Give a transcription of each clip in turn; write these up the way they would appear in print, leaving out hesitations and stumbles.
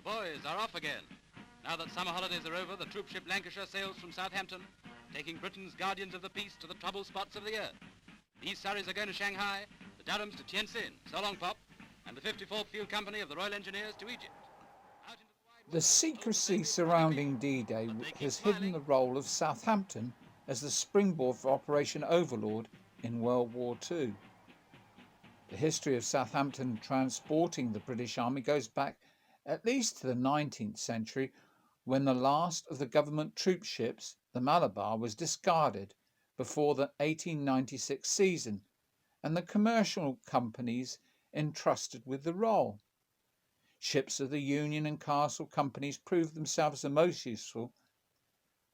boys are off again. Now that summer holidays are over, the troopship Lancashire sails from Southampton, taking Britain's guardians of the peace to the troubled spots of the earth. These Surreys are going to Shanghai, the Durhams to Tientsin, so long Pop, and the 54th Field Company of the Royal Engineers to Egypt. The secrecy surrounding D-Day has hidden the role of Southampton as the springboard for Operation Overlord in World War II. The history of Southampton transporting the British Army goes back at least to the 19th century, when the last of the government troop ships, the Malabar, was discarded before the 1896 season, and the commercial companies entrusted with the role. Ships of the Union and Castle companies proved themselves the most useful,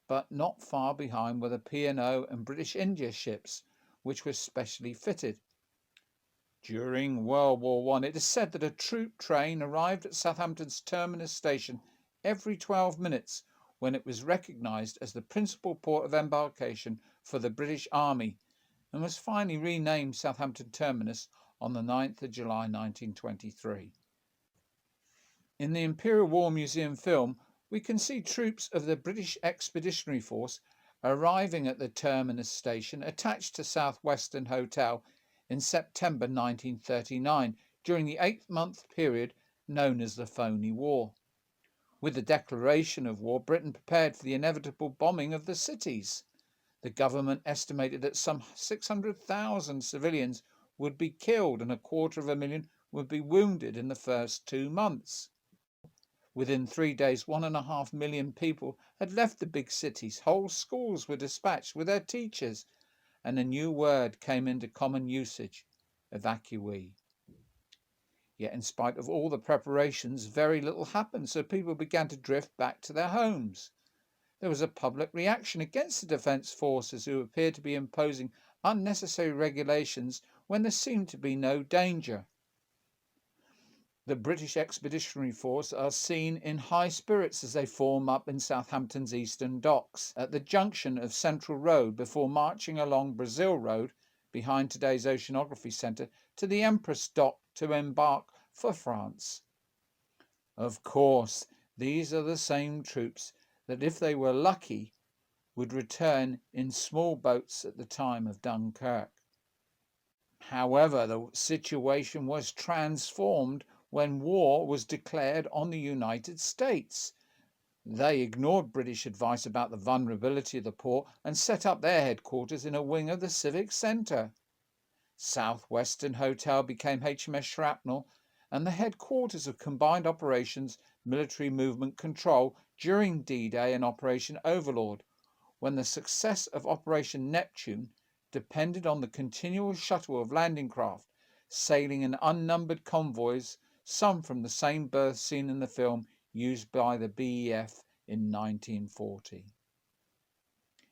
but not far behind were the P&O and British India ships, which were specially fitted. During World War I, it is said that a troop train arrived at Southampton's terminus station every 12 minutes when it was recognised as the principal port of embarkation for the British Army, and was finally renamed Southampton Terminus on the 9th of July 1923. In the Imperial War Museum film, we can see troops of the British Expeditionary Force arriving at the terminus station attached to South Western Hotel in September 1939 during the 8-month period known as the Phoney War. With the declaration of war, Britain prepared for the inevitable bombing of the cities. The government estimated that some 600,000 civilians would be killed and 250,000 would be wounded in the first 2 months. Within 3 days, 1.5 million people had left the big cities. Whole schools were dispatched with their teachers, and a new word came into common usage: evacuee. Yet in spite of all the preparations, very little happened, so people began to drift back to their homes. There was a public reaction against the defence forces, who appeared to be imposing unnecessary regulations when there seemed to be no danger. The British Expeditionary Force are seen in high spirits as they form up in Southampton's eastern docks at the junction of Central Road before marching along Brazil Road behind today's Oceanography Centre to the Empress Dock to embark for France. Of course, these are the same troops that, if they were lucky, would return in small boats at the time of Dunkirk. However, the situation was transformed when war was declared on the United States. They ignored British advice about the vulnerability of the port and set up their headquarters in a wing of the Civic Centre. South Western Hotel became HMS Shrapnel and the headquarters of Combined Operations Military Movement Control during D-Day and Operation Overlord, when the success of Operation Neptune depended on the continual shuttle of landing craft sailing in unnumbered convoys, some from the same berth seen in the film used by the BEF in 1940.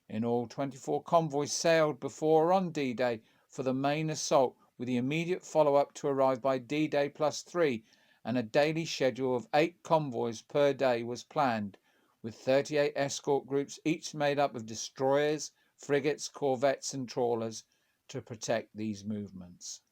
In all, 24 convoys sailed before or on D-Day for the main assault, with the immediate follow-up to arrive by D-Day +3, and a daily schedule of 8 convoys per day was planned, with 38 escort groups, each made up of destroyers, frigates, corvettes and trawlers, to protect these movements.